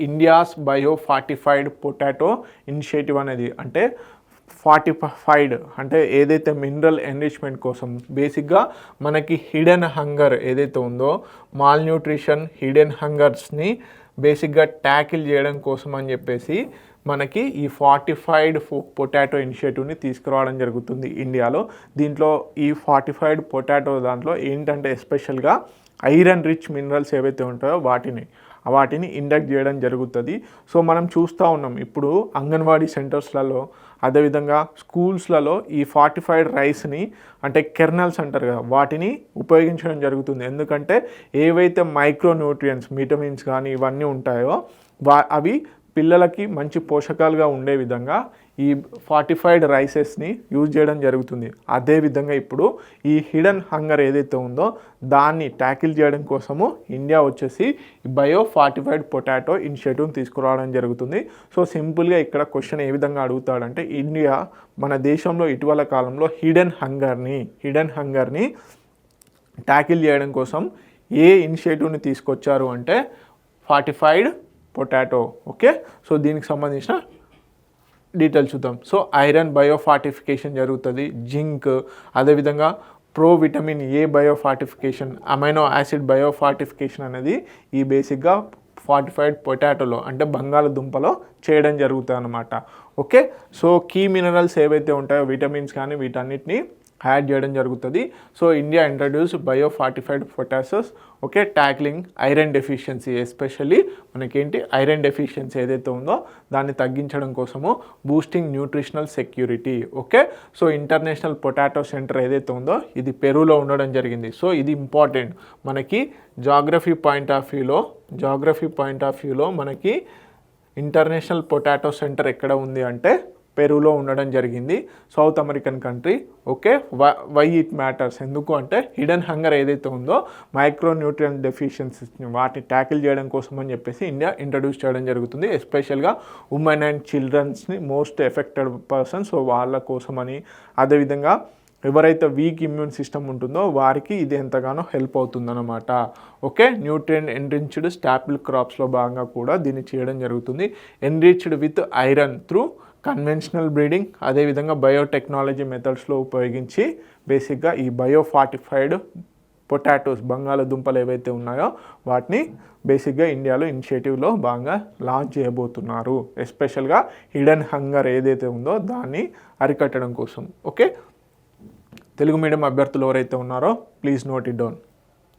India's bio fortified potato initiative అనేది అంటే fortified అంటే ఏదైతే మినరల్ ఎన్రిచ్మెంట్ కోసం బేసిక్గా మనకి హిడెన్ హంగర్ ఏదైతే ఉందో మాల్ న్యూట్రిషన్ హిడెన్ హంగర్స్ని బేసిక్గా ట్యాకిల్ చేయడం కోసం అని చెప్పేసి మనకి ఈ ఫార్టిఫైడ్ పొటాటో ఇనిషియేటివ్ని తీసుకురావడం జరుగుతుంది ఇండియాలో. దీంట్లో ఈ ఫార్టిఫైడ్ పొటాటో దాంట్లో ఏంటంటే ఎస్పెషల్గా ఐరన్ రిచ్ మినరల్స్ ఏవైతే ఉంటాయో వాటిని ఇండక్ట్ చేయడం జరుగుతుంది. సో మనం చూస్తూ ఉన్నాం ఇప్పుడు అంగన్వాడీ సెంటర్స్లలో అదేవిధంగా స్కూల్స్లలో ఈ ఫార్టిఫైడ్ రైస్ని అంటే కెర్నల్స్ అంటారు కదా వాటిని ఉపయోగించడం జరుగుతుంది. ఎందుకంటే ఏవైతే మైక్రోన్యూట్రియంట్స్ విటమిన్స్ కానీ ఇవన్నీ ఉంటాయో అవి పిల్లలకి మంచి పోషకాలుగా ఉండే విధంగా ఈ ఫార్టిఫైడ్ రైసెస్ని యూజ్ చేయడం జరుగుతుంది. అదేవిధంగా ఇప్పుడు ఈ హిడెన్ హంగర్ ఏదైతే ఉందో దాన్ని ట్యాకిల్ చేయడం కోసము ఇండియా వచ్చేసి బయో ఫార్టిఫైడ్ పొటాటో ఇనిషియేటివ్ని తీసుకురావడం జరుగుతుంది. సో సింపుల్గా ఇక్కడ క్వశ్చన్ ఏ విధంగా అడుగుతాడంటే ఇండియా మన దేశంలో ఇటీవల కాలంలో హిడెన్ హంగర్ని ట్యాకిల్ చేయడం కోసం ఏ ఇనిషియేటివ్ని తీసుకొచ్చారు అంటే ఫార్టిఫైడ్ పొటాటో. ఓకే, సో దీనికి సంబంధించిన డీటెయిల్స్ చూద్దాం. సో ఐరన్ బయోఫార్టిఫికేషన్ జరుగుతుంది, జింక్, అదేవిధంగా విటమిన్ ఏ బయోఫార్టిఫికేషన్, అమైనో యాసిడ్ బయోఫార్టిఫికేషన్ అనేది ఈ బేసిక్గా ఫార్టిఫైడ్ పొటాటోలో అంటే బంగాళదుంపలో చేయడం జరుగుతుంది అన్నమాట. ఓకే, సో కీ మినరల్స్ ఏవైతే ఉంటాయో విటమిన్స్ కానీ వీటన్నిటిని యాడ్ చేయడం జరుగుతుంది. So India introduce bio fortified potatoes. Okay, tackling iron deficiency, especially మనకేంటి ఐరన్ డెఫిషియన్సీ ఏదైతే ఉందో దాన్ని తగ్గించడం కోసము boosting nutritional security. Okay, so international potato centre ఏదైతే ఉందో ఇది పెరూలో ఉండడం జరిగింది. సో ఇది ఇంపార్టెంట్ మనకి జాగ్రఫీ పాయింట్ ఆఫ్ వ్యూలో మనకి ఇంటర్నేషనల్ పొటాటో సెంటర్ ఎక్కడ ఉంది అంటే పెరూలో ఉండడం జరిగింది, South American country. Okay, why it matters ఎందుకు అంటే హిడెన్ హంగర్ ఏదైతే ఉందో మైక్రోన్యూట్రియంట్ డెఫిషియన్సీస్ని వాటిని ట్యాకిల్ చేయడం కోసం అని చెప్పేసి ఇండియా ఇంట్రడ్యూస్ చేయడం జరుగుతుంది. ఎస్పెషల్గా ఉమెన్ అండ్ చిల్డ్రన్స్ని మోస్ట్ ఎఫెక్టెడ్ పర్సన్స్, సో వాళ్ళ కోసమని, అదేవిధంగా ఎవరైతే వీక్ ఇమ్యూన్ సిస్టమ్ ఉంటుందో వారికి ఇది ఎంతగానో హెల్ప్ అవుతుందన్నమాట. ఓకే, న్యూట్రియంట్ ఎన్రిచ్డ్ స్టాపిల్ క్రాప్స్లో భాగంగా కూడా దీన్ని చేయడం జరుగుతుంది. Enriched with iron through conventional breeding, అదేవిధంగా బయోటెక్నాలజీ మెథడ్స్లో ఉపయోగించి బేసిక్గా ఈ బయో ఫార్టిఫైడ్ పొటాటోస్ బంగాళదుంపలు ఏవైతే ఉన్నాయో వాటిని బేసిక్గా ఇండియాలో ఇనిషియేటివ్లో భాగంగా లాంచ్ చేయబోతున్నారు. ఎస్పెషల్గా హిడెన్ హంగర్ ఏదైతే ఉందో దాన్ని అరికట్టడం కోసం. ఓకే, తెలుగు మీడియం అభ్యర్థులు ఎవరైతే ఉన్నారో ప్లీజ్ నోట్ ఇట్ డౌన్.